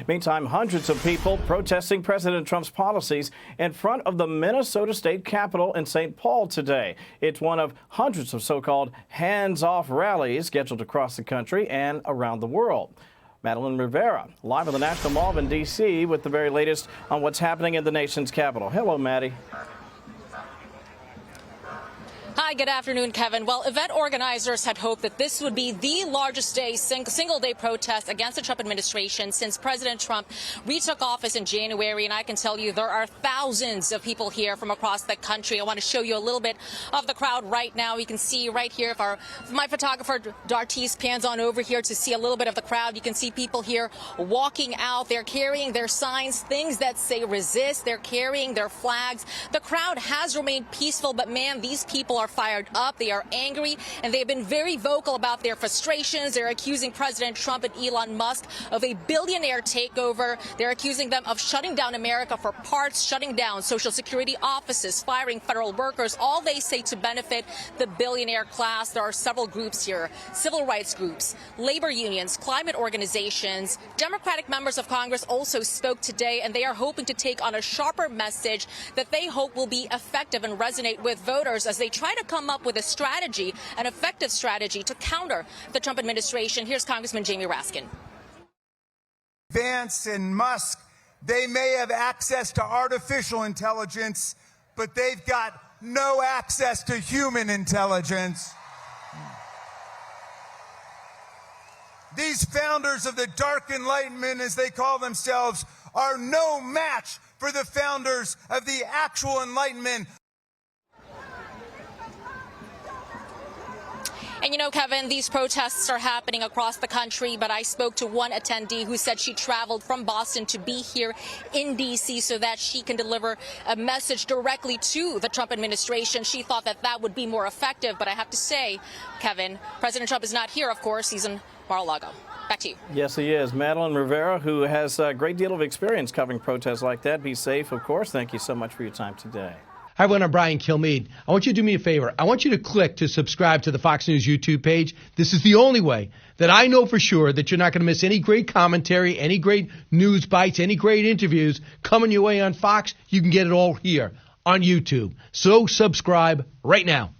Meantime, hundreds of people protesting President Trump's policies in front of the Minnesota State Capitol in St. Paul today. It's one of hundreds of so-called hands-off rallies scheduled across the country and around the world. Madeleine Rivera, live at the National Mall in D.C. with the very latest on what's happening in the nation's capital. Hello, Maddie. Hi, good afternoon, Kevin. Well, event organizers had hoped that this would be the largest single-day protest against the Trump administration since President Trump retook office in January. And I can tell you there are thousands of people here from across the country. I want to show you a little bit of the crowd right now. You can see right here, if my photographer Dartise pans on over here to see a little bit of the crowd, you can see people here walking out. They're carrying their signs, things that say resist. They're carrying their flags. The crowd has remained peaceful, but man, these people are fired up. They are angry, and they've been very vocal about their frustrations. They're accusing President Trump and Elon Musk of a billionaire takeover. They're accusing them of shutting down America for parts, shutting down Social Security offices, firing federal workers, all they say to benefit the billionaire class. There are several groups here, civil rights groups, labor unions, climate organizations. Democratic members of Congress also spoke today, and they are hoping to take on a sharper message that they hope will be effective and resonate with voters as they try to come up with a strategy, an effective strategy to counter the Trump administration. Here's Congressman Jamie Raskin. Vance and Musk, they may have access to artificial intelligence, but they've got no access to human intelligence. These founders of the Dark Enlightenment, as they call themselves, are no match for the founders of the actual Enlightenment. And you know, Kevin, these protests are happening across the country, but I spoke to one attendee who said she traveled from Boston to be here in D.C. so that she can deliver a message directly to the Trump administration. She thought that that would be more effective. But I have to say, Kevin, President Trump is not here, of course. He's in Mar-a-Lago. Back to you. Yes, he is. Madeleine Rivera, who has a great deal of experience covering protests like that. Be safe, of course. Thank you so much for your time today. Hi, everyone. I'm Brian Kilmeade. I want you to do me a favor. I want you to click to subscribe to the Fox News YouTube page. This is the only way that I know for sure that you're not going to miss any great commentary, any great news bites, any great interviews coming your way on Fox. You can get it all here on YouTube. So subscribe right now.